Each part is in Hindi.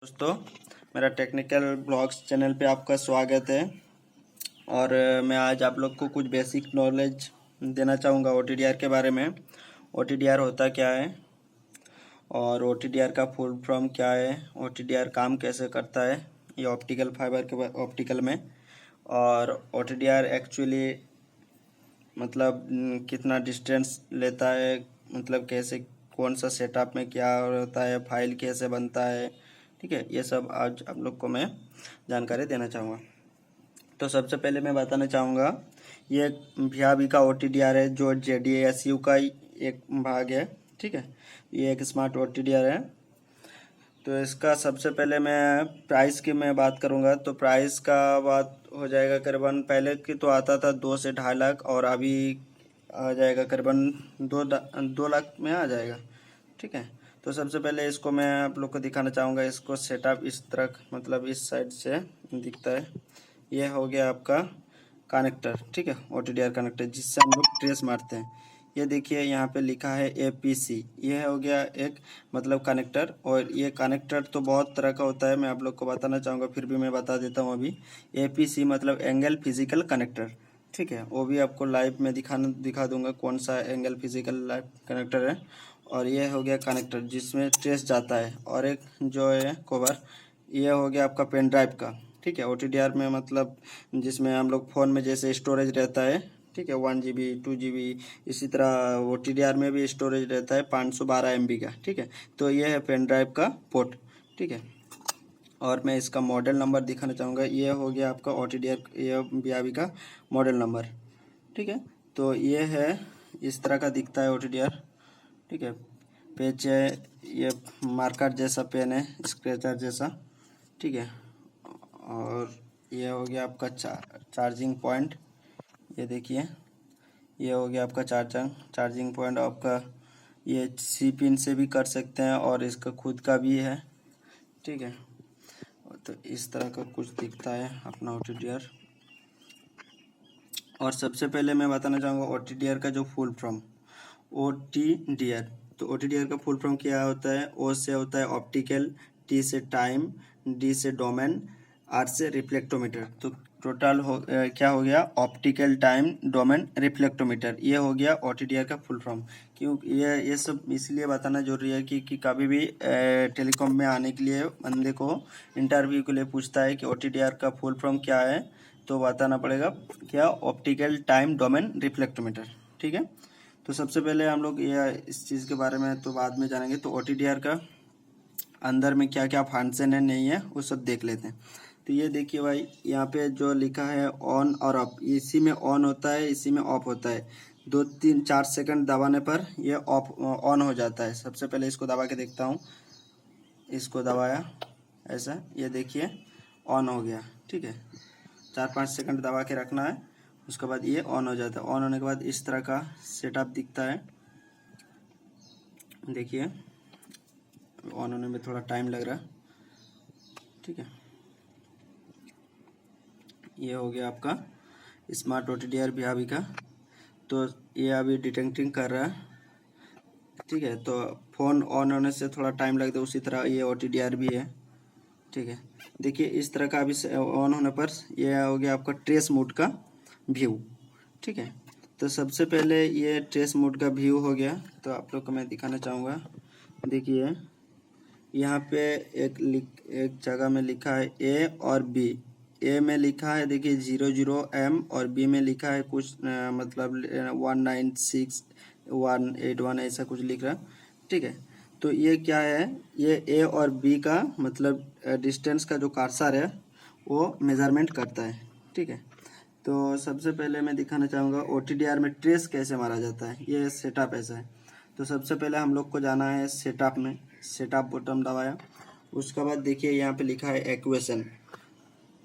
दोस्तों, मेरा टेक्निकल ब्लॉग्स चैनल पे आपका स्वागत है। और मैं आज आप लोग को कुछ बेसिक नॉलेज देना चाहूँगा ओटीडीआर के बारे में। ओटीडीआर होता क्या है और ओटीडीआर का फुल फॉर्म क्या है, ओटीडीआर काम कैसे करता है, ये ऑप्टिकल फाइबर के ऑप्टिकल में। और ओटीडीआर एक्चुअली मतलब कितना डिस्टेंस लेता है, मतलब कैसे कौन सा सेटअप में क्या होता है, फाइल कैसे बनता है, ठीक है। ये सब आज आप लोग को मैं जानकारी देना चाहूँगा। तो सबसे पहले मैं बताना चाहूँगा, ये VIAVI का OTDR है जो JDASU का ही एक भाग है, ठीक है। ये एक स्मार्ट OTDR है। तो इसका सबसे पहले मैं प्राइस की मैं बात करूँगा। तो प्राइस का बात हो जाएगा करीबन, पहले की तो आता था 2 से 2.5 लाख और अभी आ जाएगा करीबन 2 लाख में आ जाएगा, ठीक है। तो सबसे पहले इसको मैं आप लोग को दिखाना चाहूँगा। इसको सेटअप इस तरह मतलब इस साइड से दिखता है। ये हो गया आपका कनेक्टर, ठीक है, OTDR कनेक्टर जिससे हम लोग ट्रेस मारते हैं। ये देखिए यहाँ पे लिखा है APC, ये हो गया एक मतलब कनेक्टर। और ये कनेक्टर तो बहुत तरह का होता है, मैं आप लोग को बताना चाहूँगा, फिर भी मैं बता देता हूँ अभी। APC मतलब एंगल फिजिकल कनेक्टर, ठीक है। वो भी आपको लाइव में दिखा दूंगा कौन सा एंगल फिजिकल लाइव कनेक्टर है। और ये हो गया कनेक्टर जिसमें ट्रेस जाता है। और एक जो है कवर, ये हो गया आपका पेन ड्राइव का, ठीक है। OTDR में मतलब जिसमें हम लोग फ़ोन में जैसे स्टोरेज रहता है, ठीक है, 1 GB 2 GB, इसी तरह OTDR में भी स्टोरेज रहता है 512 MB का, ठीक है। तो ये है पेन ड्राइव का पोर्ट, ठीक है। और मैं इसका मॉडल नंबर दिखाना चाहूँगा। ये हो गया आपका OTDR, ये VIAVI का मॉडल नंबर, ठीक है। तो ये है इस तरह का दिखता है OTDR, ठीक है। पेज है, ये मार्कर जैसा पेन है, स्क्रैचर जैसा, ठीक है। और ये हो गया आपका चार्जिंग पॉइंट, ये देखिए, ये हो गया आपका चार्जिंग पॉइंट आपका। ये C पिन से भी कर सकते हैं और इसका खुद का भी है, ठीक है। तो इस तरह का कुछ दिखता है अपना OTDR। और सबसे पहले मैं बताना चाहूँगा OTDR का जो फुल फॉर्म, OTDR। तो OTDR का फुल फॉर्म क्या होता है? O से होता है ऑप्टिकल, T से टाइम, D से डोमेन, R से रिफ्लेक्टोमीटर। तो टोटल क्या हो गया? Optical, time, domain, reflectometer. ये हो गया OTDR का फुल फॉर्म। क्यों ये सब इसलिए बताना जरूरी है कि कभी भी टेलीकॉम में आने के लिए बंदे को इंटरव्यू के लिए पूछता है कि OTDR का फुल फॉर्म क्या है, तो बताना पड़ेगा क्या? ऑप्टिकल, टाइम, डोमेन, रिफ्लेक्टोमीटर, ठीक है। तो सबसे पहले हम लोग ये इस चीज़ के बारे में तो बाद में जानेंगे। तो OTDR का अंदर में क्या क्या फंक्शन है नहीं है वो सब देख लेते हैं। तो ये देखिए भाई, यहाँ पे जो लिखा है ऑन और ऑफ, इसी में ऑन होता है, इसी में ऑफ होता है। 2 3 4 सेकंड दबाने पर ये ऑफ ऑन हो जाता है। सबसे पहले इसको दबा के देखता हूँ। इसको दबाया ऐसा, ये देखिए ऑन हो गया, ठीक है। 4-5 सेकंड दबा के रखना है, उसके बाद ये ऑन हो जाता है। ऑन होने के बाद इस तरह का सेटअप दिखता है, देखिए ऑन होने में थोड़ा टाइम लग रहा है, ठीक है। ये हो गया आपका स्मार्ट OTDR VIAVI का। तो ये अभी डिटेक्टिंग कर रहा है, ठीक है। तो फ़ोन ऑन होने से थोड़ा टाइम लगता है, उसी तरह ये OTDR भी है, ठीक है। देखिए इस तरह का अभी ऑन होने पर यह हो गया आपका ट्रेस मोड का व्यू, ठीक है। तो सबसे पहले ये ट्रेस मोड का व्यू हो गया। तो आप लोग को मैं दिखाना चाहूँगा, देखिए यहाँ पे एक जगह में लिखा है A और B। A में लिखा है देखिए 00M और B में लिखा है कुछ मतलब 196181 ऐसा कुछ लिख रहा, ठीक है। तो ये क्या है? ये A और B का मतलब डिस्टेंस का जो कर्सर है वो मेज़रमेंट करता है, ठीक है। तो सबसे पहले मैं दिखाना चाहूँगा OTDR में ट्रेस कैसे मारा जाता है। ये सेटअप ऐसा है। तो सबसे पहले हम लोग को जाना है सेटअप में, सेटअप बटन दबाया। उसके बाद देखिए यहाँ पे लिखा है एक्वेशन।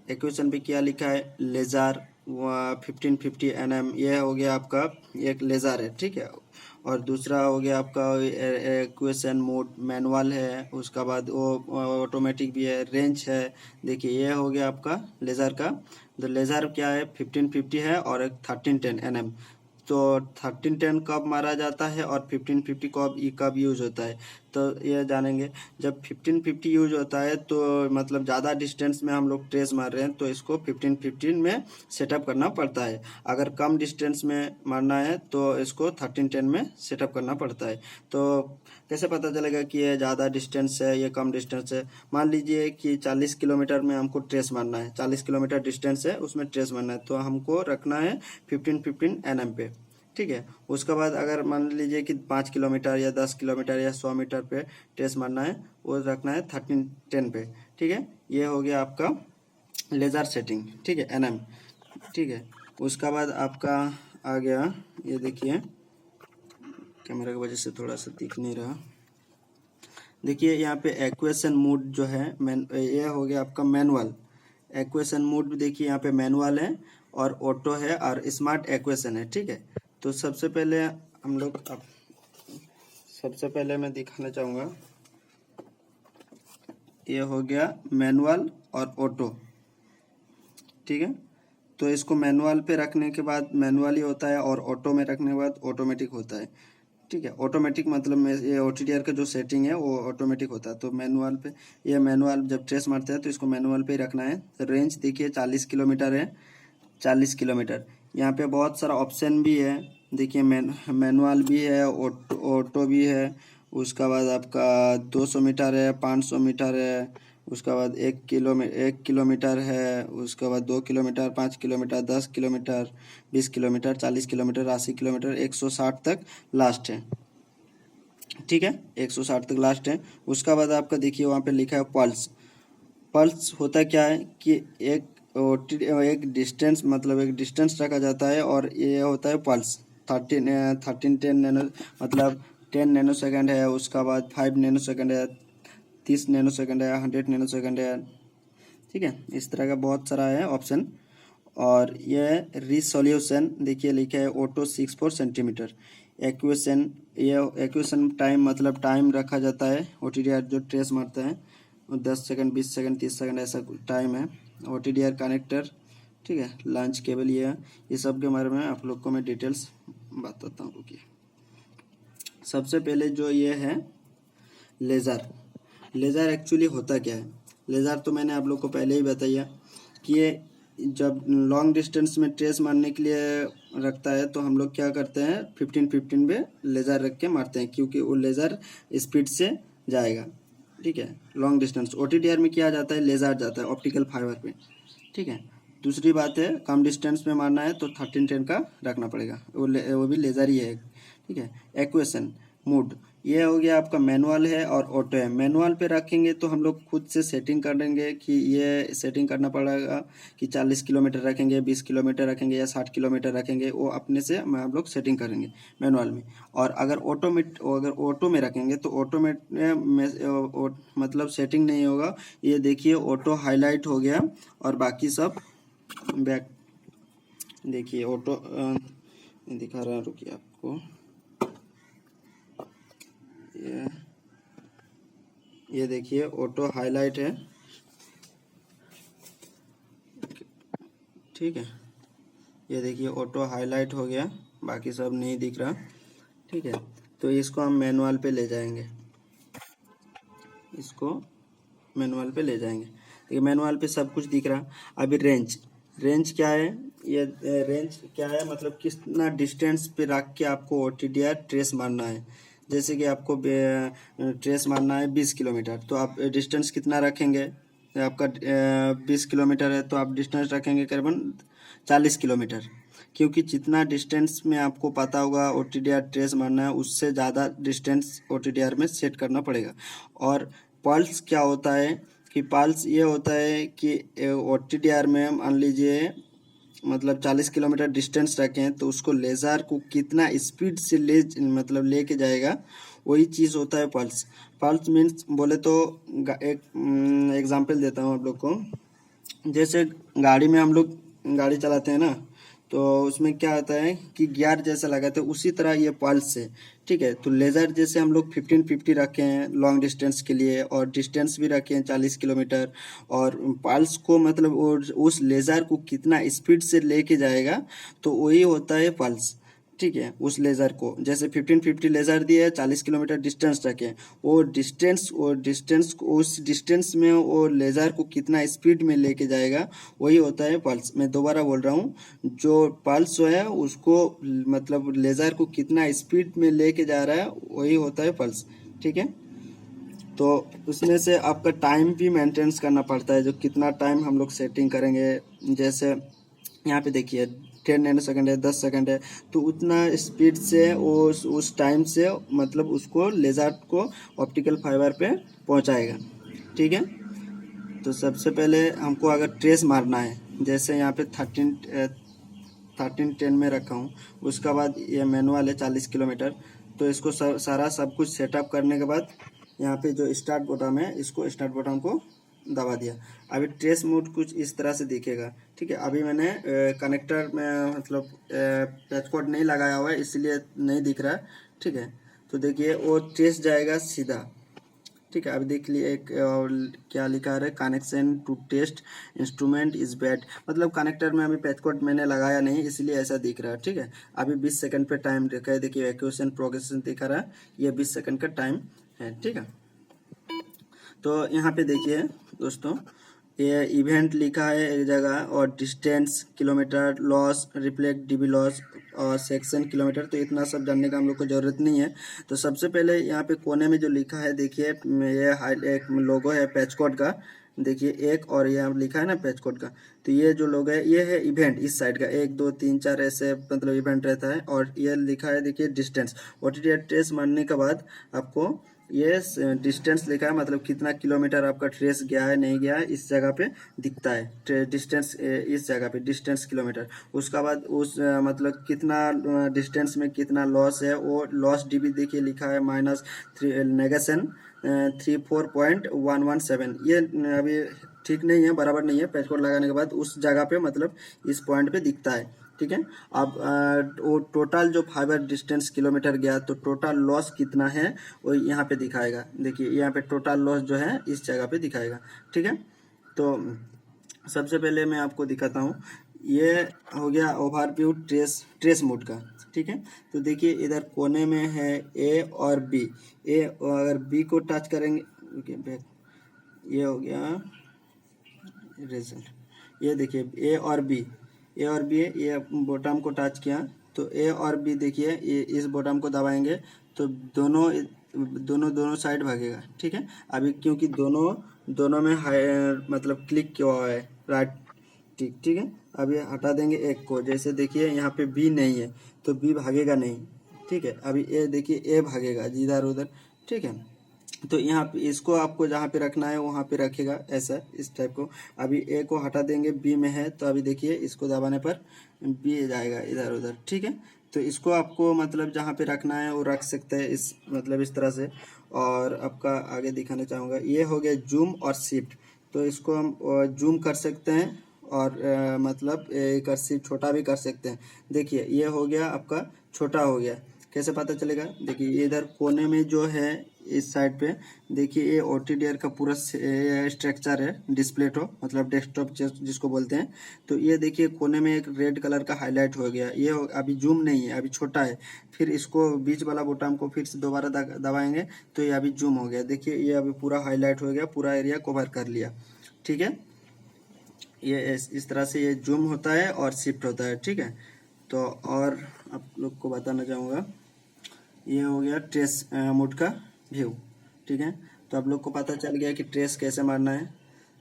एक्वेशन पे क्या लिखा है? लेज़र 1550 nm, ये हो गया आपका एक लेज़र है, ठीक है। और दूसरा हो गया आपका एक्वेशन मोड मैनुअल है, उसका बाद वो ऑटोमेटिक भी है, रेंज है। देखिए ये हो गया आपका लेज़र का। तो लेज़र क्या है? 1550 है और एक 1310 nm। तो 1310 कब मारा जाता है और 1550 कब यूज होता है? तो ये जानेंगे। जब 1550 यूज होता है तो मतलब ज़्यादा डिस्टेंस में हम लोग ट्रेस मार रहे हैं तो इसको 1515 में सेटअप करना पड़ता है। अगर कम डिस्टेंस में मारना है तो इसको 1310 में सेटअप करना पड़ता है। तो कैसे पता चलेगा कि ये ज़्यादा डिस्टेंस है ये कम डिस्टेंस है? मान लीजिए कि 40 किलोमीटर में हमको ट्रेस मारना है, 40 किलोमीटर डिस्टेंस है उसमें ट्रेस मारना है, तो हमको रखना है 1515 NM पे। ठीक है, उसके बाद अगर मान लीजिए कि 5 किलोमीटर या 10 किलोमीटर या 100 मीटर पे ट्रेस मारना है, वो रखना है 1310 पे। ठीक है, ये हो गया आपका लेज़र सेटिंग। ठीक है, NM। ठीक है, उसका बाद आपका आ गया, ये देखिए कैमरा की वजह से थोड़ा सा दिख नहीं रहा। देखिए यहाँ पे एक्वेशन मोड जो है ये हो गया आपका मैनुअल एक्वेशन मोड। देखिए यहाँ पे मैनुअल है और ऑटो है और स्मार्ट एक्वेशन है। ठीक है, तो सबसे पहले हम लोग सबसे पहले मैं दिखाना चाहूँगा, ये हो गया मैनुअल और ऑटो। ठीक है, तो इसको मैनुअल पे रखने के बाद मैनुअल ही होता है और ऑटो में रखने के बाद ऑटोमेटिक होता है। ठीक है, ऑटोमेटिक मतलब ये OTDR का जो सेटिंग है वो ऑटोमेटिक होता है। तो मैनुअल पे, ये मैनुअल जब ट्रेस मारते हैं तो इसको मैनुअल पे ही रखना है। रेंज देखिए 40 किलोमीटर है, 40 किलोमीटर। यहाँ पे बहुत सारा ऑप्शन भी है, देखिए मैनुअल भी है, ऑटो भी है। उसका बाद आपका 200 मीटर है, 500 मीटर है, उसका बाद 1 किलोमीटर है, उसके बाद 2 kilometre, 5 kilometre, 10 kilometre, 20 kilometre, 40 kilometre, 80 kilometre, 160 तक लास्ट है। ठीक है, 160 तक लास्ट है। उसका बाद आपका देखिए वहाँ पे लिखा है पल्स। पल्स होता क्या है कि एक डिस्टेंस मतलब एक डिस्टेंस रखा जाता है और ये होता है पल्स। 10 नैनो मतलब 10 नैनो सेकेंड है, उसका बाद 5 नैनो सेकेंड है, 30 नैनो सेकेंड है, 100 नैनो सेकेंड है। ठीक है, इस तरह का बहुत सारा है ऑप्शन। और ये रिसोल्यूशन देखिए लिखा है ऑटो 64 सेंटीमीटर। एक्वेशन, ये एक्वेशन टाइम मतलब टाइम रखा जाता है। OTDR जो ट्रेस मारता है 10 सेकंड, 20 सेकंड, 30 सेकंड ऐसा टाइम है। OTDR कनेक्टर, ठीक है, लॉन्च केबल, ये सब के बारे में आप लोग को मैं डिटेल्स बताता हूँ। रुकिए, सबसे पहले जो ये है लेज़र। लेज़र एक्चुअली होता क्या है? लेज़र तो मैंने आप लोग को पहले ही बताया कि ये जब लॉन्ग डिस्टेंस में ट्रेस मारने के लिए रखता है तो हम लोग क्या करते हैं 15-15 पे लेज़र रख के मारते हैं, क्योंकि वो लेज़र स्पीड से जाएगा। ठीक है, लॉन्ग डिस्टेंस OTDR में किया जाता है, लेज़र जाता है ऑप्टिकल फाइबर पे। ठीक है, दूसरी बात है कम डिस्टेंस में मारना है तो 1310 का रखना पड़ेगा, वो भी लेज़र ही है। ठीक है, एक्वेशन मोड, ये हो गया आपका मैनुअल है और ऑटो है। मैनुअल पे रखेंगे तो हम लोग खुद से सेटिंग करेंगे कि ये सेटिंग करना पड़ेगा कि 40 किलोमीटर रखेंगे, 20 किलोमीटर रखेंगे या 60 किलोमीटर रखेंगे, वो अपने से हम लोग सेटिंग करेंगे मैनुअल में। और अगर ऑटो में रखेंगे तो ऑटो में मतलब सेटिंग नहीं होगा। ये देखिए ऑटो हाईलाइट हो गया और बाकी सब बैक। देखिए ऑटो दिखा रहा, रुकिए आपको, ये देखिए ऑटो हाईलाइट है। ठीक है, ये देखिए ऑटो हाईलाइट हो गया, बाकी सब नहीं दिख रहा। ठीक है, तो इसको हम मैनुअल पे ले जाएंगे, इसको मैनुअल पे ले जाएंगे। देखिए मैनुअल पे सब कुछ दिख रहा। अभी रेंज क्या है? ये रेंज क्या है मतलब कितना डिस्टेंस पे रख के आपको OTDR ट्रेस मारना है। जैसे कि आपको ट्रेस मारना है 20 किलोमीटर, तो आप डिस्टेंस कितना रखेंगे? आपका 20 किलोमीटर है तो आप डिस्टेंस रखेंगे करीबन 40 किलोमीटर, क्योंकि जितना डिस्टेंस में आपको पता होगा OTDR ट्रेस मारना है उससे ज़्यादा डिस्टेंस OTDR में सेट करना पड़ेगा। और पल्स क्या होता है कि पल्स ये होता है कि OTDR में मान लीजिए मतलब 40 किलोमीटर डिस्टेंस रखें तो उसको लेज़र को कितना स्पीड से मतलब लेके जाएगा, वही चीज़ होता है पल्स। पल्स मीन्स बोले तो एक एग्जांपल देता हूँ आप लोग को। जैसे गाड़ी में हम लोग गाड़ी चलाते हैं ना, तो उसमें क्या होता है कि गियर जैसा लगाते हैं, उसी तरह ये पल्स है। ठीक है, तो लेज़र जैसे हम लोग 1550 रखे हैं लॉन्ग डिस्टेंस के लिए और डिस्टेंस भी रखे हैं 40 किलोमीटर, और पल्स को मतलब उस लेज़र को कितना स्पीड से लेके जाएगा तो वही होता है पल्स। ठीक है। उस लेज़र को जैसे 1550 लेज़र दिए 40 किलोमीटर डिस्टेंस रखें, वो डिस्टेंस उस डिस्टेंस में वो लेज़र को कितना स्पीड में लेके जाएगा वही होता है पल्स। मैं दोबारा बोल रहा हूँ, जो पल्स जो है उसको मतलब लेज़र को कितना स्पीड में लेके जा रहा है वही होता है पल्स। ठीक है। तो उसमें से आपका टाइम भी मेंटेनेंस करना पड़ता है, जो कितना टाइम हम लोग सेटिंग करेंगे। जैसे यहाँ पे देखिए 10 नैनो सेकंड है, 10 सेकंड है, तो उतना स्पीड से उस टाइम से मतलब उसको लेज़र को ऑप्टिकल फाइबर पे पहुँचाएगा। ठीक है। तो सबसे पहले हमको अगर ट्रेस मारना है, जैसे यहाँ पे 1310 में रखा हूँ, उसका बाद ये मैनुअल है 40 किलोमीटर। तो इसको सारा सब कुछ सेटअप करने के बाद यहाँ पे जो स्टार्ट बटन है, इसको स्टार्ट बटन को दबा दिया। अभी ट्रेस मोड कुछ इस तरह से दिखेगा। ठीक है। अभी मैंने कनेक्टर में मतलब पैच कोड नहीं लगाया हुआ है, इसलिए नहीं दिख रहा है। ठीक है। तो देखिए वो ट्रेस जाएगा सीधा। ठीक है। अभी देख लिए एक और क्या लिखा है, connection to test instrument is bad, मतलब कनेक्टर में अभी पैच कोड मैंने लगाया नहीं, इसलिए ऐसा दिख रहा है। ठीक है। अभी 20 सेकंड पे टाइम दिखा है, देखिए एक्यूएशन प्रोग्रेशन दिखा रहा है, ये 20 सेकंड का टाइम है। ठीक है। तो यहाँ पे देखिए दोस्तों, ये इवेंट लिखा है एक जगह, और distance kilometre, loss reflect dB loss, और सेक्शन किलोमीटर। तो इतना सब जानने का हम लोग को ज़रूरत नहीं है। तो सबसे पहले यहाँ पे कोने में जो लिखा है देखिए, ये एक लोगो है पैच कोड का, देखिए एक, और यहाँ लिखा है ना पैच कोड का। तो ये जो लोगो है ये है इवेंट, इस साइड का 1 2 3 4 ऐसे मतलब इवेंट रहता है। और ये लिखा है देखिए डिस्टेंस, ओटीडीआर ट्रेस मारने के बाद आपको ये डिस्टेंस लिखा है, मतलब कितना किलोमीटर आपका ट्रेस गया है नहीं गया है, इस जगह पे दिखता है डिस्टेंस, इस जगह पे डिस्टेंस किलोमीटर। उसका बाद उस मतलब कितना डिस्टेंस में कितना लॉस है, वो लॉस डीबी देखिए लिखा है -3 नेगेशन 34.117। ये अभी ठीक नहीं है, बराबर नहीं है। पैच कोड लगाने के बाद उस जगह पे मतलब इस पॉइंट पे दिखता है। ठीक है। अब वो टोटल जो फाइबर डिस्टेंस किलोमीटर गया, तो टोटल लॉस कितना है वो यहाँ पे दिखाएगा। देखिए यहाँ पे टोटल लॉस जो है इस जगह पे दिखाएगा। ठीक है। तो सबसे पहले मैं आपको दिखाता हूँ, ये हो गया ओवरव्यू ट्रेस मोड का। ठीक है। तो देखिए इधर कोने में है ए और बी। ए अगर बी को टच करेंगे, ये हो गया रिजल्ट। ये देखिए ए और बी, ए और बी, ये बॉटम को टच किया, तो ए और बी देखिए, ये इस बॉटम को दबाएंगे तो दोनों दोनों दोनों साइड भागेगा। ठीक है। अभी क्योंकि दोनों में मतलब क्लिक किया हुआ है राइट टिक। ठीक है। अब ये हटा देंगे एक को, जैसे देखिए यहाँ पे बी नहीं है तो बी भागेगा नहीं। ठीक है। अभी ए देखिए, ए भागेगा इधर उधर। ठीक है। तो यहाँ पे इसको आपको जहाँ पे रखना है वहाँ पे रखेगा, ऐसा इस टाइप को। अभी ए को हटा देंगे, बी में है, तो अभी देखिए इसको दबाने पर बी जाएगा इधर उधर। ठीक है। तो इसको आपको मतलब जहाँ पे रखना है वो रख सकते हैं, इस मतलब इस तरह से। और आपका आगे दिखाना चाहूँगा, ये हो गया जूम और शिफ्ट। तो इसको हम जूम कर सकते हैं, और मतलब एक शिफ्ट छोटा भी कर सकते हैं। देखिए ये हो गया आपका छोटा हो गया। कैसे पता चलेगा, देखिए इधर कोने में जो है इस साइड पे, देखिए ये ओटीडीआर का पूरा स्ट्रक्चर है, डिस्प्ले तो मतलब डेस्कटॉप जिसको बोलते हैं। तो ये देखिए कोने में एक रेड कलर का हाईलाइट हो गया, ये अभी जूम नहीं है, अभी छोटा है। फिर इसको बीच वाला बटन को फिर से दोबारा दबाएंगे तो ये अभी जूम हो गया। देखिए ये अभी पूरा हाईलाइट हो गया, पूरा एरिया कवर कर लिया। ठीक है। ये इस तरह से ये जूम होता है और शिफ्ट होता है। ठीक है। तो और आप लोग को बताना चाहूँगा, ये हो गया ट्रेस मोड का व्यू। ठीक है। तो आप लोग को पता चल गया कि ट्रेस कैसे मारना है।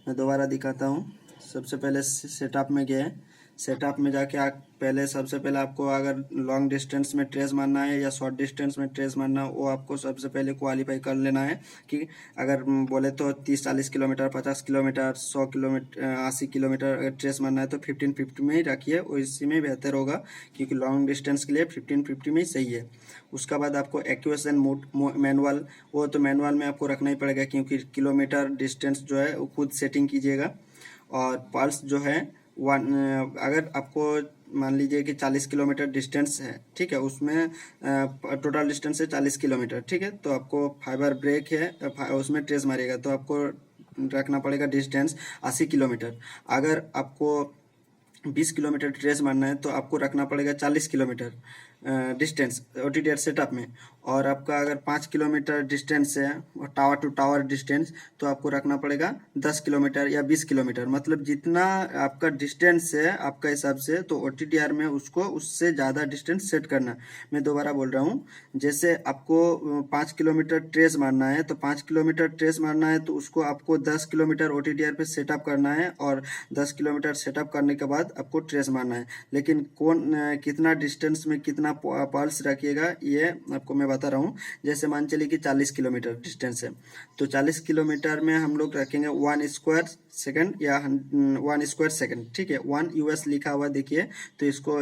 मैं दोबारा दिखाता हूँ। सबसे पहले सेटअप में गए, सेटअप में जाके पहले सबसे पहले आपको अगर लॉन्ग डिस्टेंस में ट्रेस मारना है या शॉर्ट डिस्टेंस में ट्रेस मारना है, वो आपको सबसे पहले क्वालिफाई कर लेना है कि अगर बोले तो 30-40 किलोमीटर, 50 किलोमीटर, 100 किलोमीटर, 80 किलोमीटर अगर ट्रेस मारना है तो 1550 में ही रखिए, और इसी में बेहतर होगा, क्योंकि लॉन्ग डिस्टेंस के लिए 1550 में ही सही है। उसका बाद आपको एक्यूएशन मोड मैनुअल, वो तो मैनुअल में आपको रखना ही पड़ेगा, क्योंकि किलोमीटर डिस्टेंस जो है वो खुद सेटिंग कीजिएगा। और पल्स जो है अगर आपको मान लीजिए कि 40 किलोमीटर डिस्टेंस है, ठीक है, उसमें टोटल डिस्टेंस है 40 किलोमीटर। ठीक है। तो आपको फाइबर ब्रेक है, उसमें ट्रेस मारेगा तो आपको रखना पड़ेगा डिस्टेंस 80 किलोमीटर। अगर आपको 20 किलोमीटर ट्रेस मारना है तो आपको रखना पड़ेगा 40 किलोमीटर। डिस्टेंस OTDR सेटअप में, और आपका अगर 5 किलोमीटर डिस्टेंस है टावर टू टावर डिस्टेंस, तो आपको रखना पड़ेगा 10 किलोमीटर या 20 किलोमीटर, मतलब जितना आपका डिस्टेंस है आपका हिसाब से, तो OTDR में उसको उससे ज़्यादा डिस्टेंस सेट करना। मैं दोबारा बोल रहा हूँ, जैसे आपको 5 किलोमीटर ट्रेस मारना है, तो 5 किलोमीटर ट्रेस मारना है तो उसको आपको 10 किलोमीटर OTDR पे सेटअप करना है, और 10 किलोमीटर सेटअप करने के बाद आपको ट्रेस मारना है। लेकिन कितना डिस्टेंस में कितना पल्स रखिएगा ये आपको मैं बता रहा हूँ। जैसे मान चलिए कि 40 किलोमीटर डिस्टेंस है, तो 40 किलोमीटर में हम लोग रखेंगे 1 स्क्वायर सेकंड या 1 स्क्वायर सेकंड, ठीक है। 1 US लिखा हुआ देखिए, तो इसको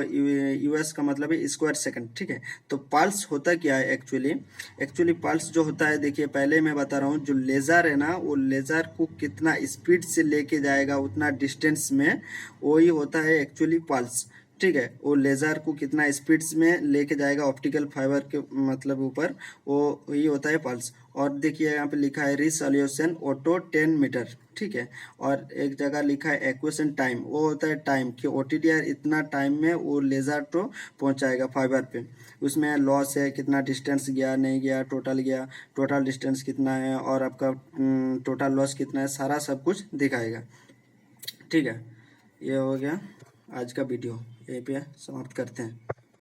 US का मतलब है स्क्वायर सेकंड, ठीक है। तो पल्स होता क्या है एक्चुअली पल्स जो होता है, देखिए पहले मैं बता रहा हूँ, जो लेज़र है ना, वो लेज़र को कितना स्पीड से लेके जाएगा उतना डिस्टेंस में, वही होता है एक्चुअली पल्स, ठीक है। वो लेज़र को कितना स्पीड्स में लेके जाएगा ऑप्टिकल फाइबर के मतलब ऊपर, वो ही होता है पल्स। और देखिए यहाँ पे लिखा है रिसोल्यूशन ऑटो 10 मीटर, ठीक है। और एक जगह लिखा है एक्वेशन टाइम, वो होता है टाइम कि OTDR इतना टाइम में वो लेज़र तो पहुंचाएगा फाइबर पे। उसमें लॉस है कितना डिस्टेंस गया नहीं गया, टोटल डिस्टेंस कितना है, और आपका टोटल लॉस कितना है, सारा सब कुछ दिखाएगा, ठीक है। ये हो गया आज का वीडियो, यहीं पे समाप्त करते हैं।